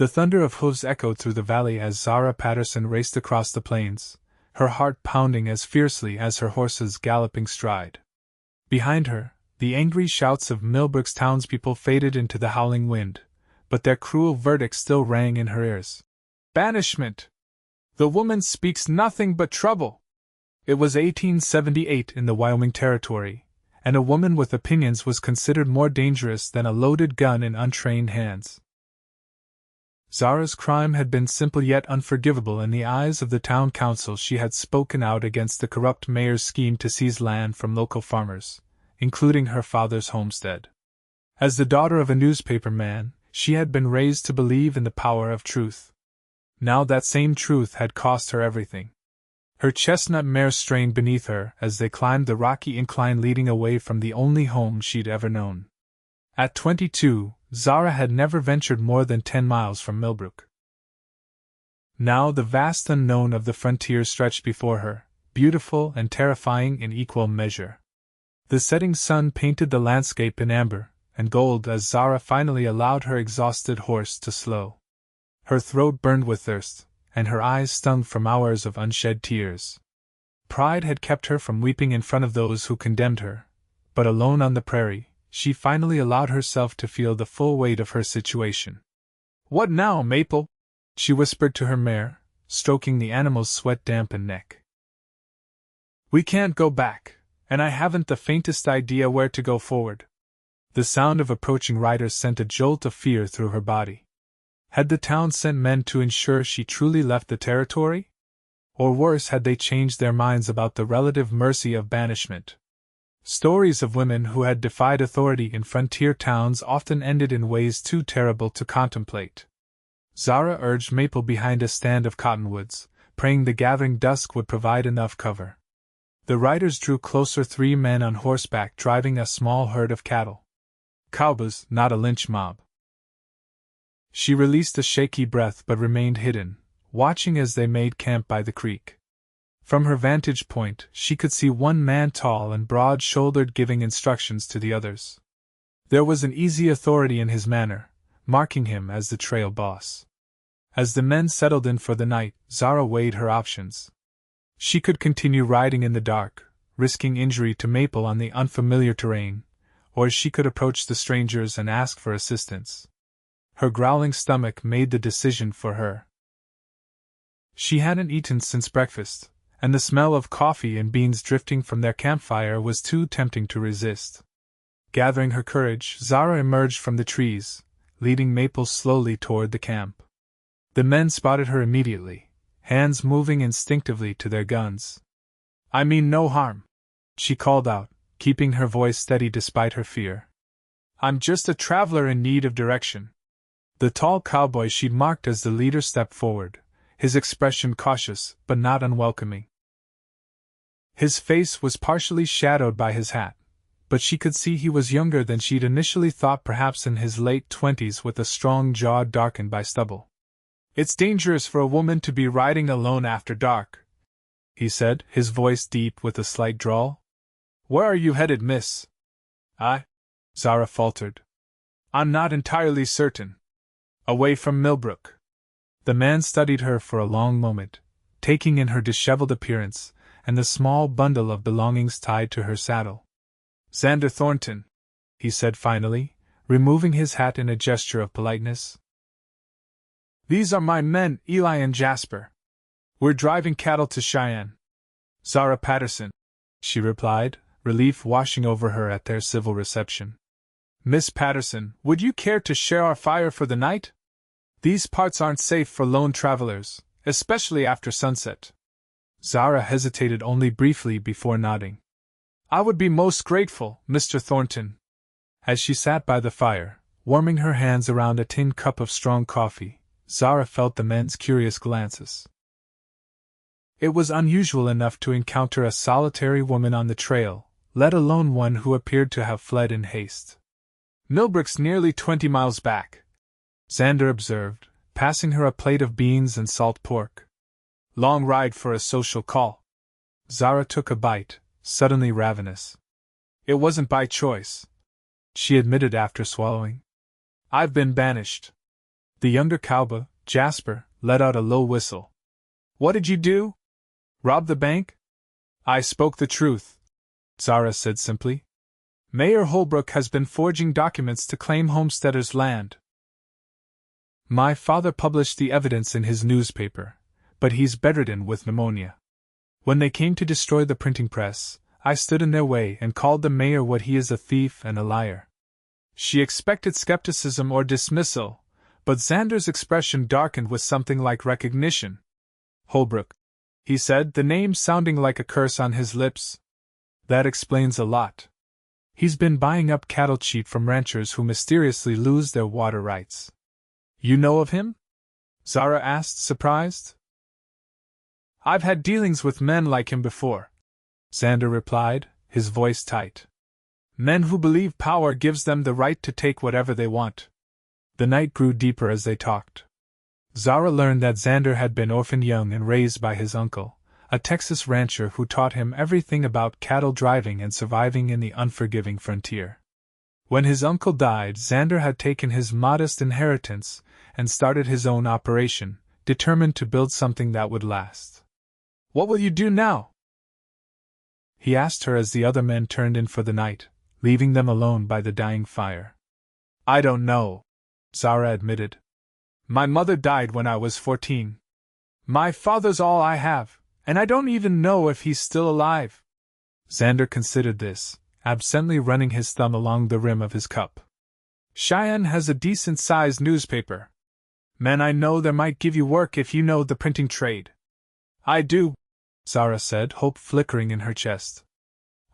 The thunder of hooves echoed through the valley as Zara Patterson raced across the plains, her heart pounding as fiercely as her horse's galloping stride. Behind her, the angry shouts of Millbrook's townspeople faded into the howling wind, but their cruel verdict still rang in her ears. Banishment! The woman speaks nothing but trouble! It was 1878 in the Wyoming Territory, and a woman with opinions was considered more dangerous than a loaded gun in untrained hands. Zara's crime had been simple yet unforgivable in the eyes of the town council. She had spoken out against the corrupt mayor's scheme to seize land from local farmers, including her father's homestead. As the daughter of a newspaper man, she had been raised to believe in the power of truth. Now that same truth had cost her everything. Her chestnut mare strained beneath her as they climbed the rocky incline leading away from the only home she'd ever known. At 22, Zara had never ventured more than 10 miles from Millbrook. Now the vast unknown of the frontier stretched before her, beautiful and terrifying in equal measure. The setting sun painted the landscape in amber and gold as Zara finally allowed her exhausted horse to slow. Her throat burned with thirst, and her eyes stung from hours of unshed tears. Pride had kept her from weeping in front of those who condemned her, but alone on the prairie, she finally allowed herself to feel the full weight of her situation. "What now, Maple?" she whispered to her mare, stroking the animal's sweat-dampened neck. "We can't go back, and I haven't the faintest idea where to go forward." The sound of approaching riders sent a jolt of fear through her body. Had the town sent men to ensure she truly left the territory? Or worse, had they changed their minds about the relative mercy of banishment? Stories of women who had defied authority in frontier towns often ended in ways too terrible to contemplate. Zara urged Maple behind a stand of cottonwoods, praying the gathering dusk would provide enough cover. The riders drew closer, 3 men on horseback driving a small herd of cattle. Cowboys, not a lynch mob. She released a shaky breath but remained hidden, watching as they made camp by the creek. From her vantage point, she could see one man tall and broad-shouldered giving instructions to the others. There was an easy authority in his manner, marking him as the trail boss. As the men settled in for the night, Zara weighed her options. She could continue riding in the dark, risking injury to Maple on the unfamiliar terrain, or she could approach the strangers and ask for assistance. Her growling stomach made the decision for her. She hadn't eaten since breakfast, and the smell of coffee and beans drifting from their campfire was too tempting to resist. Gathering her courage, Zara emerged from the trees, leading Maple slowly toward the camp. The men spotted her immediately, hands moving instinctively to their guns. "I mean no harm," she called out, keeping her voice steady despite her fear. "I'm just a traveler in need of direction." The tall cowboy she'd marked as the leader stepped forward, his expression cautious but not unwelcoming. His face was partially shadowed by his hat, but she could see he was younger than she'd initially thought, perhaps in his late 20s, with a strong jaw darkened by stubble. "It's dangerous for a woman to be riding alone after dark," he said, his voice deep with a slight drawl. "Where are you headed, miss?" Zara faltered. "I'm not entirely certain." "Away from Millbrook." The man studied her for a long moment, taking in her disheveled appearance and the small bundle of belongings tied to her saddle. "Xander Thornton," he said finally, removing his hat in a gesture of politeness. "These are my men, Eli and Jasper. We're driving cattle to Cheyenne." "Zara Patterson," she replied, relief washing over her at their civil reception. "Miss Patterson, would you care to share our fire for the night? These parts aren't safe for lone travelers, especially after sunset." Zara hesitated only briefly before nodding. "I would be most grateful, Mr. Thornton." As she sat by the fire, warming her hands around a tin cup of strong coffee, Zara felt the men's curious glances. It was unusual enough to encounter a solitary woman on the trail, let alone one who appeared to have fled in haste. "Millbrook's nearly 20 miles back," Xander observed, passing her a plate of beans and salt pork. "Long ride for a social call." Zara took a bite, suddenly ravenous. "It wasn't by choice," she admitted after swallowing. "I've been banished." The younger cowboy, Jasper, let out a low whistle. What did you do? Rob the bank? I spoke the truth, Zara said simply. Mayor Holbrook has been forging documents to claim homesteaders' land. My father published the evidence in his newspaper, but he's bedridden with pneumonia. When they came to destroy the printing press, I stood in their way and called the mayor what he is, a thief and a liar. She expected skepticism or dismissal, but Xander's expression darkened with something like recognition. Holbrook, he said, the name sounding like a curse on his lips. That explains a lot. He's been buying up cattle cheap from ranchers who mysteriously lose their water rights. You know of him? Zara asked, surprised. I've had dealings with men like him before, Xander replied, his voice tight. Men who believe power gives them the right to take whatever they want. The night grew deeper as they talked. Zara learned that Xander had been orphaned young and raised by his uncle, a Texas rancher who taught him everything about cattle driving and surviving in the unforgiving frontier. When his uncle died, Xander had taken his modest inheritance and started his own operation, determined to build something that would last. What will you do now? He asked her as the other men turned in for the night, leaving them alone by the dying fire. I don't know, Zara admitted. My mother died when I was 14. My father's all I have, and I don't even know if he's still alive. Xander considered this, absently running his thumb along the rim of his cup. Cheyenne has a decent-sized newspaper. Men I know there might give you work if you know the printing trade. I do, Zara said, hope flickering in her chest.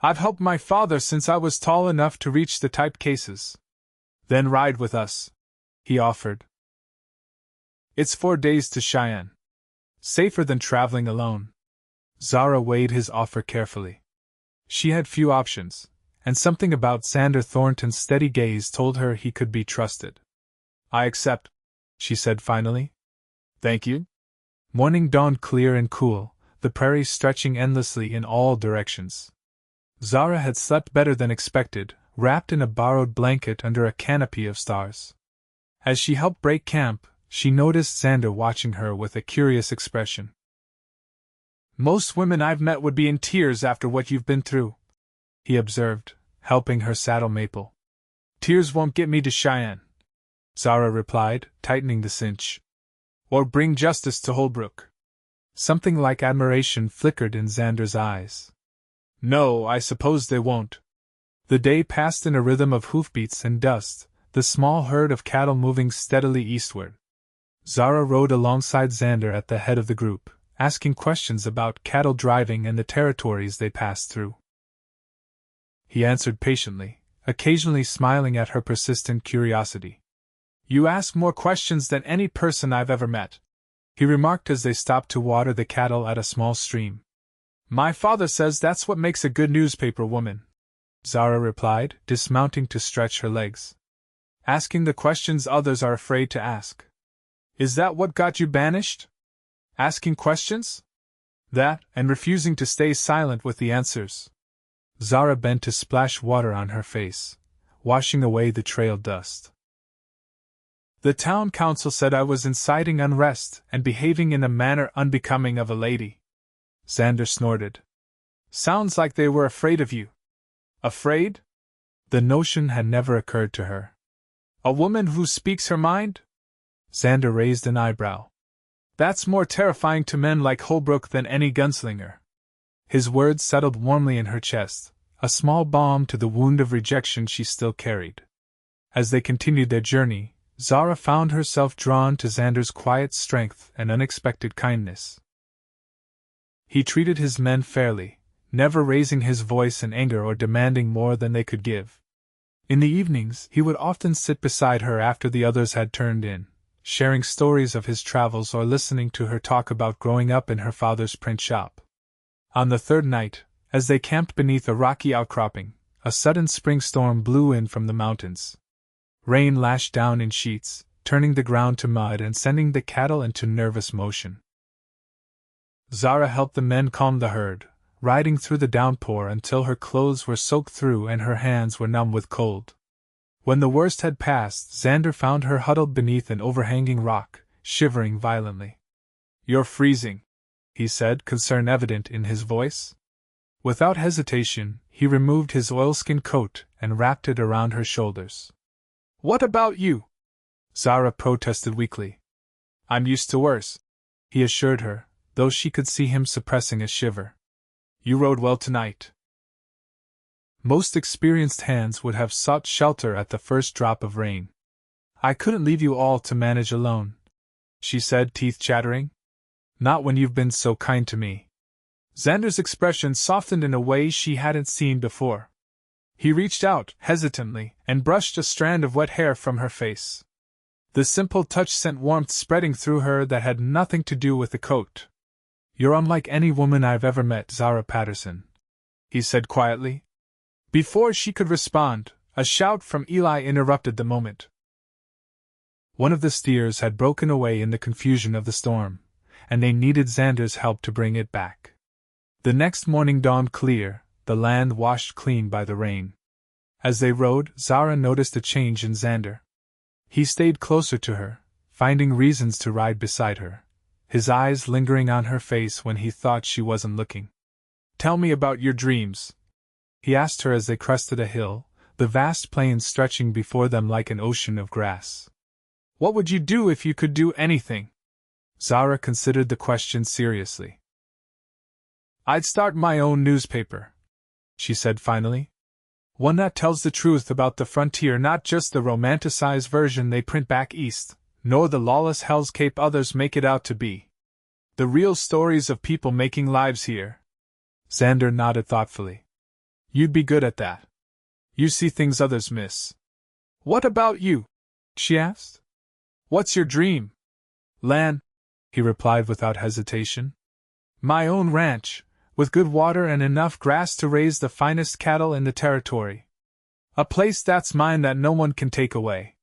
I've helped my father since I was tall enough to reach the typed cases. Then ride with us, he offered. It's 4 days to Cheyenne. Safer than traveling alone. Zara weighed his offer carefully. She had few options, and something about Xander Thornton's steady gaze told her he could be trusted. I accept, she said finally. Thank you. Morning dawned clear and cool, the prairies stretching endlessly in all directions. Zara had slept better than expected, wrapped in a borrowed blanket under a canopy of stars. As she helped break camp, she noticed Xander watching her with a curious expression. Most women I've met would be in tears after what you've been through, he observed, helping her saddle Maple. Tears won't get me to Cheyenne, Zara replied, tightening the cinch. Or bring justice to Holbrook. Something like admiration flickered in Xander's eyes. No, I suppose they won't. The day passed in a rhythm of hoofbeats and dust, the small herd of cattle moving steadily eastward. Zara rode alongside Xander at the head of the group, asking questions about cattle driving and the territories they passed through. He answered patiently, occasionally smiling at her persistent curiosity. You ask more questions than any person I've ever met, he remarked as they stopped to water the cattle at a small stream. My father says that's what makes a good newspaper woman, Zara replied, dismounting to stretch her legs. Asking the questions others are afraid to ask. Is that what got you banished? Asking questions? That, and refusing to stay silent with the answers. Zara bent to splash water on her face, washing away the trail dust. The town council said I was inciting unrest and behaving in a manner unbecoming of a lady. Xander snorted. Sounds like they were afraid of you. Afraid? The notion had never occurred to her. A woman who speaks her mind? Xander raised an eyebrow. That's more terrifying to men like Holbrook than any gunslinger. His words settled warmly in her chest, a small balm to the wound of rejection she still carried. As they continued their journey, Zara found herself drawn to Xander's quiet strength and unexpected kindness. He treated his men fairly, never raising his voice in anger or demanding more than they could give. In the evenings, he would often sit beside her after the others had turned in, sharing stories of his travels or listening to her talk about growing up in her father's print shop. On the third night, as they camped beneath a rocky outcropping, a sudden spring storm blew in from the mountains. Rain lashed down in sheets, turning the ground to mud and sending the cattle into nervous motion. Zara helped the men calm the herd, riding through the downpour until her clothes were soaked through and her hands were numb with cold. When the worst had passed, Xander found her huddled beneath an overhanging rock, shivering violently. "You're freezing," he said, concern evident in his voice. Without hesitation, he removed his oilskin coat and wrapped it around her shoulders. "What about you?" Zara protested weakly. "I'm used to worse," he assured her, though she could see him suppressing a shiver. "You rode well tonight." Most experienced hands would have sought shelter at the first drop of rain. "I couldn't leave you all to manage alone," she said, teeth chattering. "Not when you've been so kind to me." Xander's expression softened in a way she hadn't seen before. He reached out, hesitantly, and brushed a strand of wet hair from her face. The simple touch sent warmth spreading through her that had nothing to do with the coat. "You're unlike any woman I've ever met, Zara Patterson," he said quietly. Before she could respond, a shout from Eli interrupted the moment. One of the steers had broken away in the confusion of the storm, and they needed Xander's help to bring it back. The next morning dawned clear, the land washed clean by the rain. As they rode, Zara noticed a change in Xander. He stayed closer to her, finding reasons to ride beside her, his eyes lingering on her face when he thought she wasn't looking. "Tell me about your dreams," he asked her as they crested a hill, the vast plains stretching before them like an ocean of grass. "What would you do if you could do anything?" Zara considered the question seriously. "I'd start my own newspaper," she said finally. "One that tells the truth about the frontier, not just the romanticized version they print back east, nor the lawless hellscape others make it out to be. The real stories of people making lives here." Xander nodded thoughtfully. "You'd be good at that. You see things others miss." "What about you?" she asked. "What's your dream?" "Land," he replied without hesitation. "My own ranch, with good water and enough grass to raise the finest cattle in the territory. A place that's mine that no one can take away."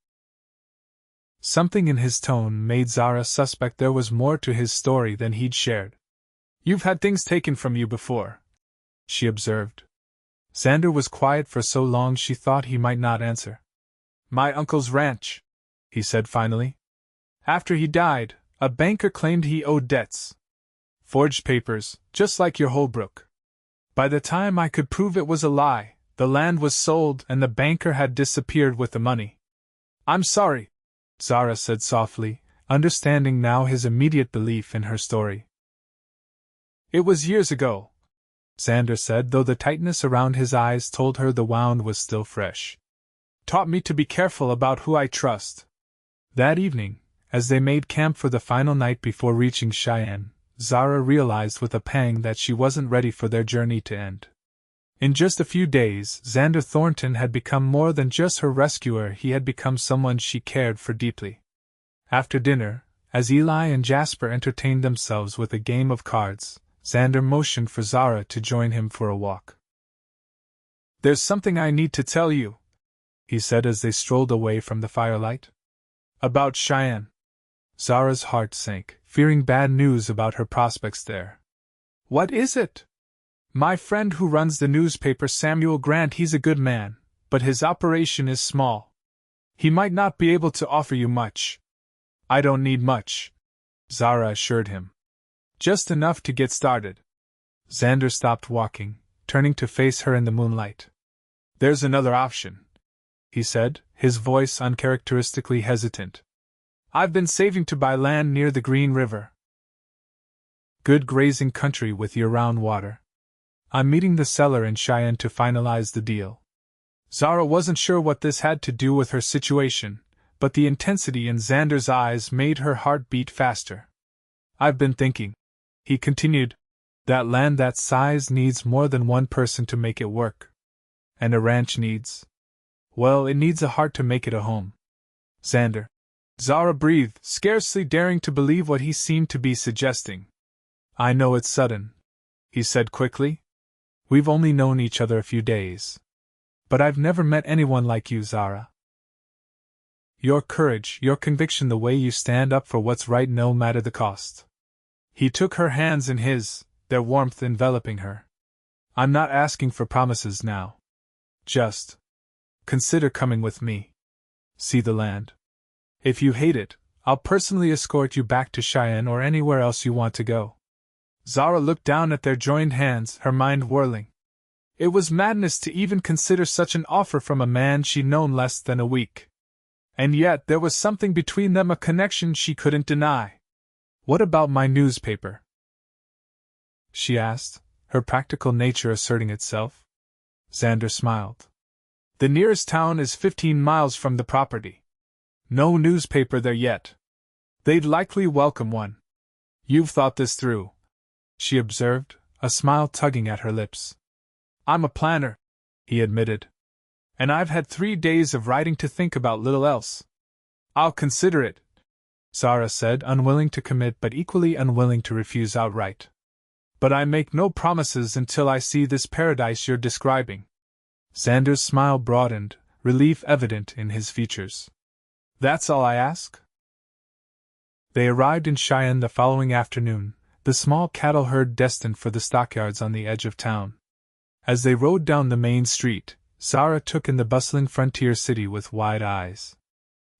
Something in his tone made Zara suspect there was more to his story than he'd shared. "You've had things taken from you before," she observed. Xander was quiet for so long she thought he might not answer. "My uncle's ranch," he said finally. "After he died, a banker claimed he owed debts. Forged papers, just like your Holbrook. By the time I could prove it was a lie, the land was sold and the banker had disappeared with the money." "I'm sorry," Zara said softly, understanding now his immediate belief in her story. "It was years ago," Xander said, though the tightness around his eyes told her the wound was still fresh. "Taught me to be careful about who I trust." That evening, as they made camp for the final night before reaching Cheyenne, Zara realized with a pang that she wasn't ready for their journey to end. In just a few days, Xander Thornton had become more than just her rescuer, he had become someone she cared for deeply. After dinner, as Eli and Jasper entertained themselves with a game of cards, Xander motioned for Zara to join him for a walk. "There's something I need to tell you," he said as they strolled away from the firelight. "About Cheyenne." Zara's heart sank, fearing bad news about her prospects there. "What is it?" "My friend who runs the newspaper, Samuel Grant, he's a good man, but his operation is small. He might not be able to offer you much." "I don't need much," Zara assured him. "Just enough to get started." Xander stopped walking, turning to face her in the moonlight. "There's another option," he said, his voice uncharacteristically hesitant. "I've been saving to buy land near the Green River. Good grazing country with year-round water. I'm meeting the seller in Cheyenne to finalize the deal." Zara wasn't sure what this had to do with her situation, but the intensity in Xander's eyes made her heart beat faster. "I've been thinking," he continued, "that land that size needs more than one person to make it work. And a ranch needs, well, it needs a heart to make it a home." "Xander." Zara breathed, scarcely daring to believe what he seemed to be suggesting. "I know it's sudden," he said quickly. "We've only known each other a few days. But I've never met anyone like you, Zara. Your courage, your conviction, the way you stand up for what's right no matter the cost." He took her hands in his, their warmth enveloping her. "I'm not asking for promises now. Just consider coming with me." See the land. If you hate it, I'll personally escort you back to Cheyenne or anywhere else you want to go. Zara looked down at their joined hands, her mind whirling. It was madness to even consider such an offer from a man she'd known less than a week. And yet there was something between them, a connection she couldn't deny. What about my newspaper? She asked, her practical nature asserting itself. Xander smiled. The nearest town is 15 miles from the property. No newspaper there yet. They'd likely welcome one. You've thought this through, she observed, a smile tugging at her lips. I'm a planner, he admitted. And I've had 3 days of writing to think about little else. I'll consider it, Zara said, unwilling to commit but equally unwilling to refuse outright. But I make no promises until I see this paradise you're describing. Xander's smile broadened, relief evident in his features. That's all I ask? They arrived in Cheyenne the following afternoon, the small cattle herd destined for the stockyards on the edge of town. As they rode down the main street, Zara took in the bustling frontier city with wide eyes.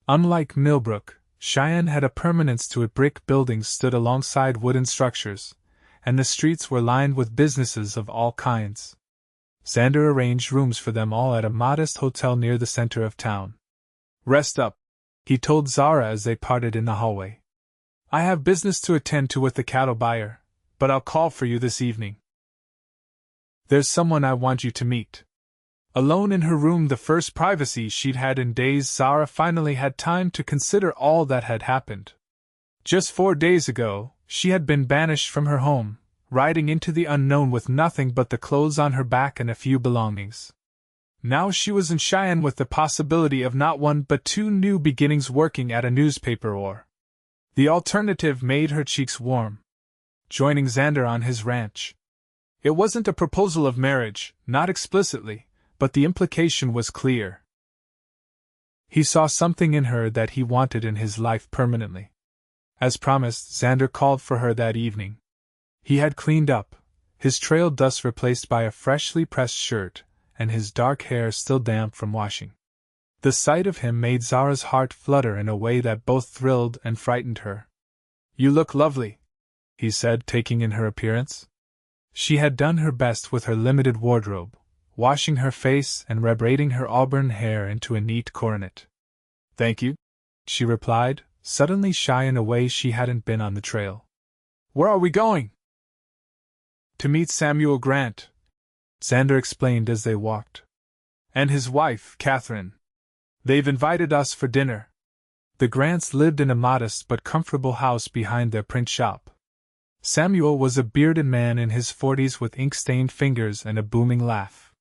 Unlike Millbrook, Cheyenne had a permanence to it. Brick buildings stood alongside wooden structures, and the streets were lined with businesses of all kinds. Xander arranged rooms for them all at a modest hotel near the center of town. Rest up, he told Zara as they parted in the hallway. I have business to attend to with the cattle buyer, but I'll call for you this evening. There's someone I want you to meet. Alone in her room, the first privacy she'd had in days, Zara finally had time to consider all that had happened. Just 4 days ago, she had been banished from her home, riding into the unknown with nothing but the clothes on her back and a few belongings. Now she was in Cheyenne with the possibility of not one but 2 new beginnings, working at a newspaper or. The alternative made her cheeks warm. Joining Xander on his ranch. It wasn't a proposal of marriage, not explicitly, but the implication was clear. He saw something in her that he wanted in his life permanently. As promised, Xander called for her that evening. He had cleaned up, his trail dust replaced by a freshly pressed shirt, and his dark hair still damp from washing. The sight of him made Zara's heart flutter in a way that both thrilled and frightened her. You look lovely, he said, taking in her appearance. She had done her best with her limited wardrobe, washing her face and braiding her auburn hair into a neat coronet. Thank you, she replied, suddenly shy in a way she hadn't been on the trail. Where are we going? To meet Samuel Grant, Xander explained as they walked. And his wife, Catherine. They've invited us for dinner. The Grants lived in a modest but comfortable house behind their print shop. Samuel was a bearded man in his 40s with ink-stained fingers and a booming laugh.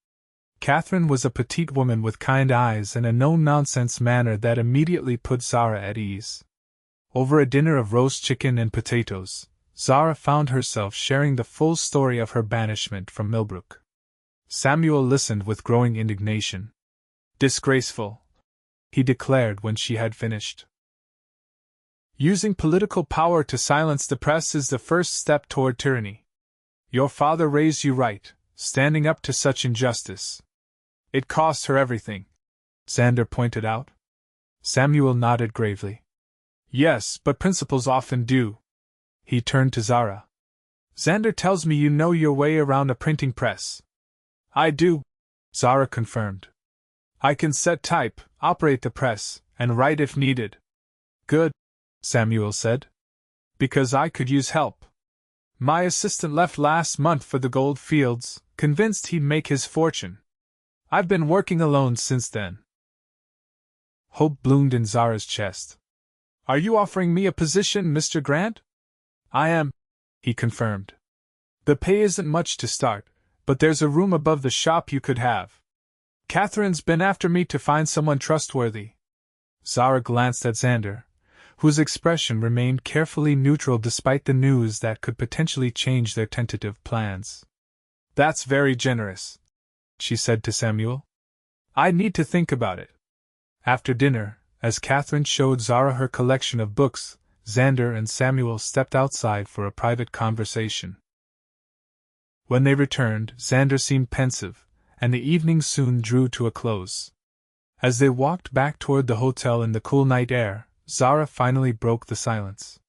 Catherine was a petite woman with kind eyes and a no-nonsense manner that immediately put Zara at ease. Over a dinner of roast chicken and potatoes, Zara found herself sharing the full story of her banishment from Millbrook. Samuel listened with growing indignation. Disgraceful, he declared when she had finished. Using political power to silence the press is the first step toward tyranny. Your father raised you right, standing up to such injustice. It cost her everything, Xander pointed out. Samuel nodded gravely. Yes, but principles often do. He turned to Zara. Xander tells me you know your way around a printing press. I do, Zara confirmed. I can set type, operate the press, and write if needed. Good, Samuel said. Because I could use help. My assistant left last month for the gold fields, convinced he'd make his fortune. I've been working alone since then. Hope bloomed in Zara's chest. Are you offering me a position, Mr. Grant? I am, he confirmed. The pay isn't much to start, but there's a room above the shop you could have. Catherine's been after me to find someone trustworthy. Zara glanced at Xander, whose expression remained carefully neutral despite the news that could potentially change their tentative plans. That's very generous, she said to Samuel. I need to think about it. After dinner, as Catherine showed Zara her collection of books, Xander and Samuel stepped outside for a private conversation. When they returned, Xander seemed pensive, and the evening soon drew to a close. As they walked back toward the hotel in the cool night air, Zara finally broke the silence.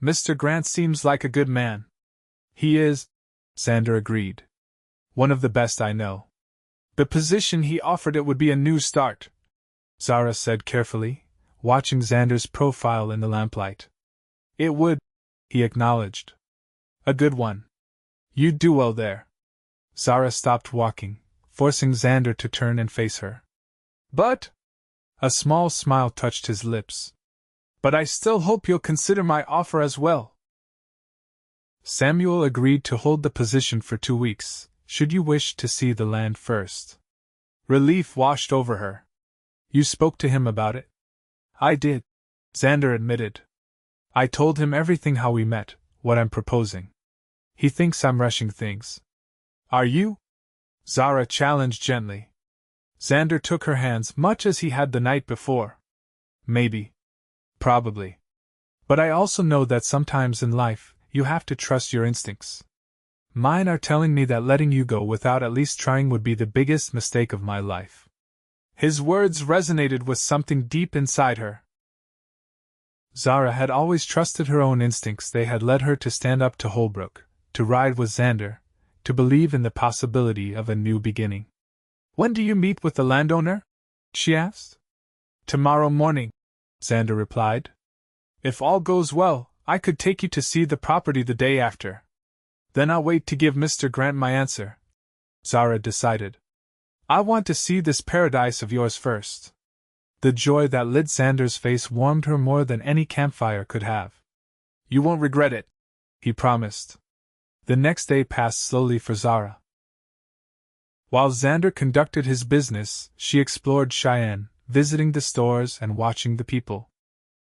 Mr. Grant seems like a good man. He is, Xander agreed. One of the best I know. The position he offered it would be a new start, Zara said carefully, watching Xander's profile in the lamplight. It would, he acknowledged. A good one. You'd do well there. Zara stopped walking, forcing Xander to turn and face her. But, a small smile touched his lips. But I still hope you'll consider my offer as well. Samuel agreed to hold the position for 2 weeks, should you wish to see the land first. Relief washed over her. You spoke to him about it? I did, Xander admitted. I told him everything, how we met, what I'm proposing. He thinks I'm rushing things. Are you? Zara challenged gently. Xander took her hands much as he had the night before. Maybe. Probably. But I also know that sometimes in life, you have to trust your instincts. Mine are telling me that letting you go without at least trying would be the biggest mistake of my life. His words resonated with something deep inside her. Zara had always trusted her own instincts. They had led her to stand up to Holbrook, to ride with Xander, to believe in the possibility of a new beginning. When do you meet with the landowner? She asked. Tomorrow morning, Xander replied. If all goes well, I could take you to see the property the day after. Then I'll wait to give Mr. Grant my answer, Zara decided. I want to see this paradise of yours first. The joy that lit Xander's face warmed her more than any campfire could have. You won't regret it, he promised. The next day passed slowly for Zara. While Xander conducted his business, she explored Cheyenne, visiting the stores and watching the people.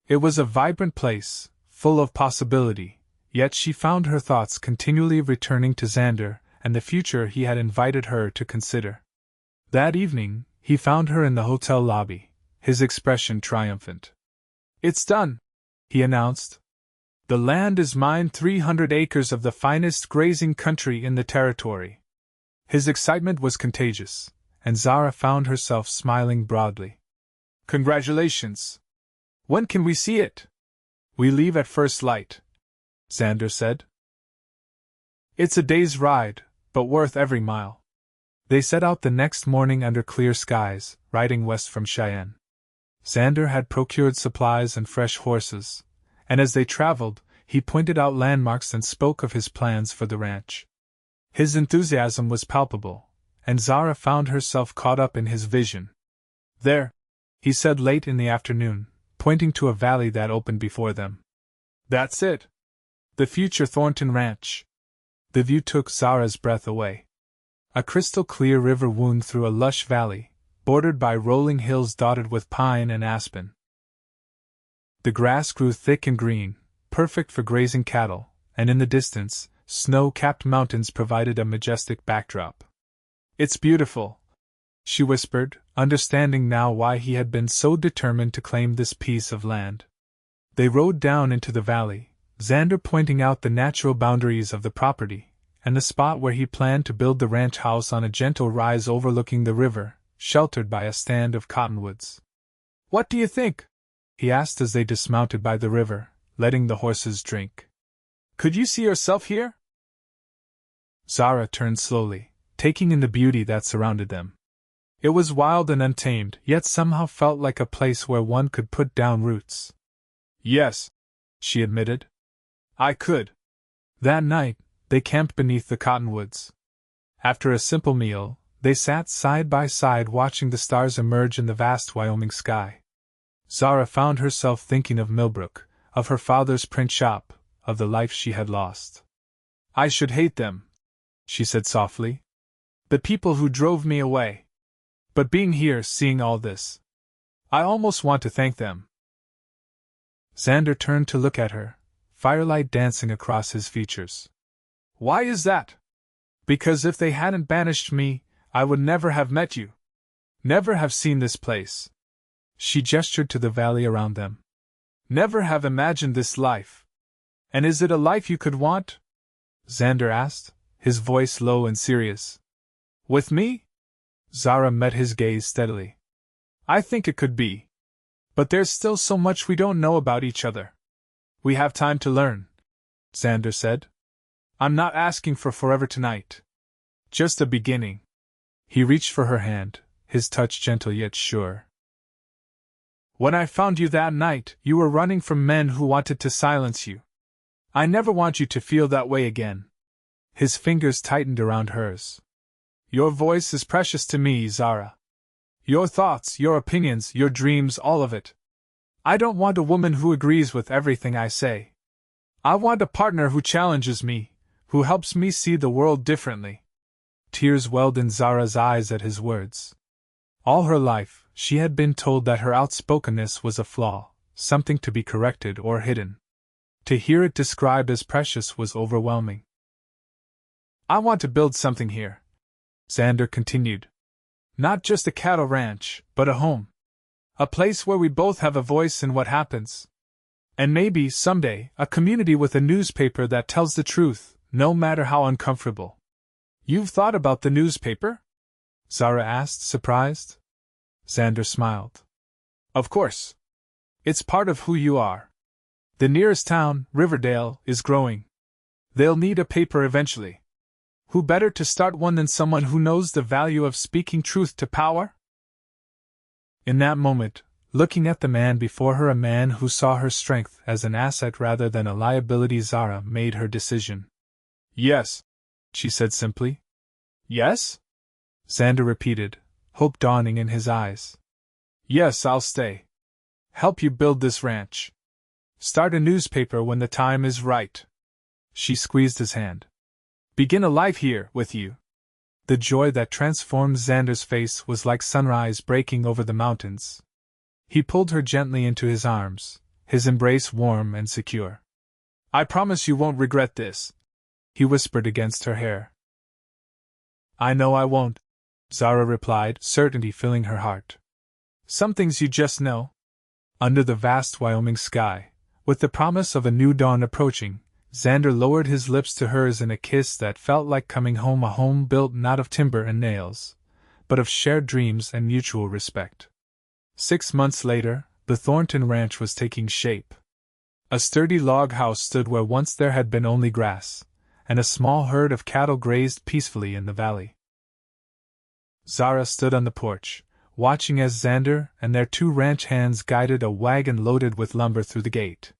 It was a vibrant place, full of possibility, yet she found her thoughts continually returning to Xander and the future he had invited her to consider. That evening, he found her in the hotel lobby, his expression triumphant. It's done, he announced. The land is mine, 300 acres of the finest grazing country in the territory. His excitement was contagious, and Zara found herself smiling broadly. Congratulations! When can we see it? We leave at first light, Xander said. It's a day's ride, but worth every mile. They set out the next morning under clear skies, riding west from Cheyenne. Xander had procured supplies and fresh horses, and as they traveled, he pointed out landmarks and spoke of his plans for the ranch. His enthusiasm was palpable, and Zara found herself caught up in his vision. There, he said late in the afternoon, pointing to a valley that opened before them. That's it. The future Thornton Ranch. The view took Zara's breath away. A crystal-clear river wound through a lush valley, bordered by rolling hills dotted with pine and aspen. The grass grew thick and green, perfect for grazing cattle, and in the distance, snow-capped mountains provided a majestic backdrop. It's beautiful, she whispered, understanding now why he had been so determined to claim this piece of land. They rode down into the valley, Xander pointing out the natural boundaries of the property, and the spot where he planned to build the ranch house on a gentle rise overlooking the river, sheltered by a stand of cottonwoods. What do you think? He asked as they dismounted by the river, letting the horses drink. Could you see yourself here? Zara turned slowly, taking in the beauty that surrounded them. It was wild and untamed, yet somehow felt like a place where one could put down roots. Yes, she admitted. I could. That night, they camped beneath the cottonwoods. After a simple meal, they sat side by side watching the stars emerge in the vast Wyoming sky. Zara found herself thinking of Millbrook, of her father's print shop, of the life she had lost. I should hate them, she said softly. The people who drove me away. But being here, seeing all this, I almost want to thank them. Xander turned to look at her, firelight dancing across his features. Why is that? Because if they hadn't banished me, I would never have met you. Never have seen this place. She gestured to the valley around them. Never have imagined this life. And is it a life you could want? Xander asked, his voice low and serious. With me? Zara met his gaze steadily. I think it could be. But there's still so much we don't know about each other. We have time to learn, Xander said. I'm not asking for forever tonight. Just a beginning. He reached for her hand, his touch gentle yet sure. When I found you that night, you were running from men who wanted to silence you. I never want you to feel that way again. His fingers tightened around hers. Your voice is precious to me, Zara. Your thoughts, your opinions, your dreams, all of it. I don't want a woman who agrees with everything I say. I want a partner who challenges me, who helps me see the world differently. Tears welled in Zara's eyes at his words. All her life, she had been told that her outspokenness was a flaw, something to be corrected or hidden. To hear it described as precious was overwhelming. I want to build something here, Xander continued. Not just a cattle ranch, but a home. A place where we both have a voice in what happens. And maybe, someday, a community with a newspaper that tells the truth, no matter how uncomfortable. You've thought about the newspaper? Zara asked, surprised. Xander smiled. Of course. It's part of who you are. The nearest town, Riverdale, is growing. They'll need a paper eventually. Who better to start one than someone who knows the value of speaking truth to power? In that moment, looking at the man before her, a man who saw her strength as an asset rather than a liability, Zara made her decision. Yes, she said simply. Yes? Xander repeated, hope dawning in his eyes. Yes, I'll stay. Help you build this ranch. Start a newspaper when the time is right. She squeezed his hand. Begin a life here, with you. The joy that transformed Xander's face was like sunrise breaking over the mountains. He pulled her gently into his arms, his embrace warm and secure. I promise you won't regret this, he whispered against her hair. I know I won't, Zara replied, certainty filling her heart. Some things you just know. Under the vast Wyoming sky, with the promise of a new dawn approaching, Xander lowered his lips to hers in a kiss that felt like coming home, a home built not of timber and nails, but of shared dreams and mutual respect. 6 months later, the Thornton ranch was taking shape. A sturdy log house stood where once there had been only grass, and a small herd of cattle grazed peacefully in the valley. Zara stood on the porch, watching as Xander and their 2 ranch hands guided a wagon loaded with lumber through the gate.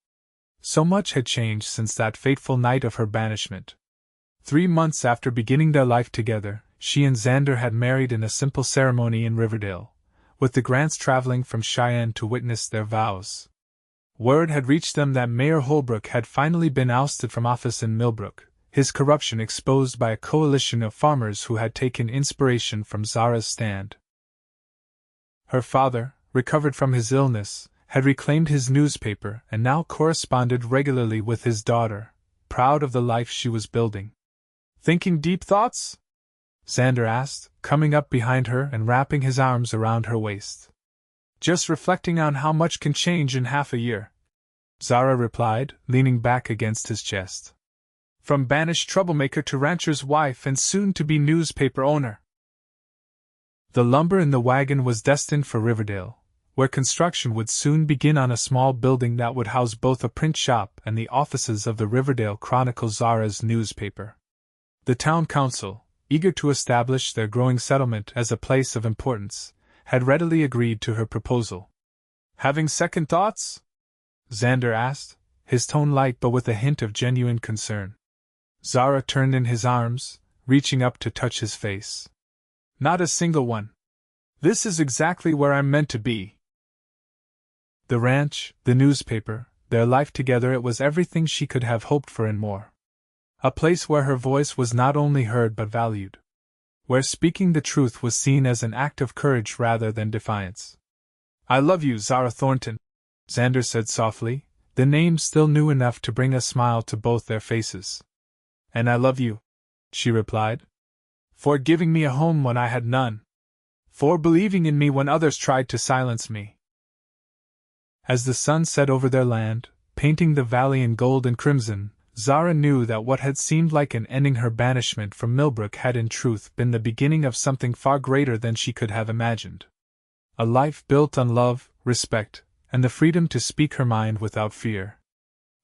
So much had changed since that fateful night of her banishment. 3 months after beginning their life together, she and Xander had married in a simple ceremony in Riverdale, with the Grants traveling from Cheyenne to witness their vows. Word had reached them that Mayor Holbrook had finally been ousted from office in Millbrook, his corruption exposed by a coalition of farmers who had taken inspiration from Zara's stand. Her father, recovered from his illness, had reclaimed his newspaper and now corresponded regularly with his daughter, proud of the life she was building. Thinking deep thoughts? Xander asked, coming up behind her and wrapping his arms around her waist. Just reflecting on how much can change in half a year, Zara replied, leaning back against his chest. From banished troublemaker to rancher's wife and soon-to-be newspaper owner. The lumber in the wagon was destined for Riverdale, where construction would soon begin on a small building that would house both a print shop and the offices of the Riverdale Chronicle, Zara's newspaper. The town council, eager to establish their growing settlement as a place of importance, had readily agreed to her proposal. Having second thoughts? Xander asked, his tone light but with a hint of genuine concern. Zara turned in his arms, reaching up to touch his face. Not a single one. This is exactly where I'm meant to be. The ranch, the newspaper, their life together, it was everything she could have hoped for and more. A place where her voice was not only heard but valued. Where speaking the truth was seen as an act of courage rather than defiance. I love you, Zara Thornton, Xander said softly, the name still new enough to bring a smile to both their faces. And I love you, she replied. For giving me a home when I had none. For believing in me when others tried to silence me. As the sun set over their land, painting the valley in gold and crimson, Zara knew that what had seemed like an ending her banishment from Millbrook had in truth been the beginning of something far greater than she could have imagined. A life built on love, respect, and the freedom to speak her mind without fear.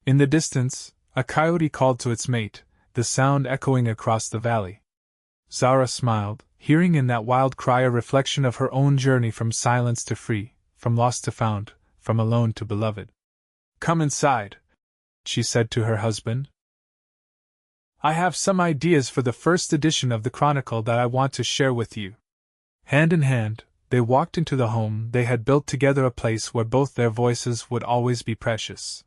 In the distance, a coyote called to its mate, the sound echoing across the valley. Zara smiled, hearing in that wild cry a reflection of her own journey from silence to free, from lost to found, from alone to beloved. "Come inside," she said to her husband. "I have some ideas for the first edition of the Chronicle that I want to share with you." Hand in hand, they walked into the home they had built together, a place where both their voices would always be precious.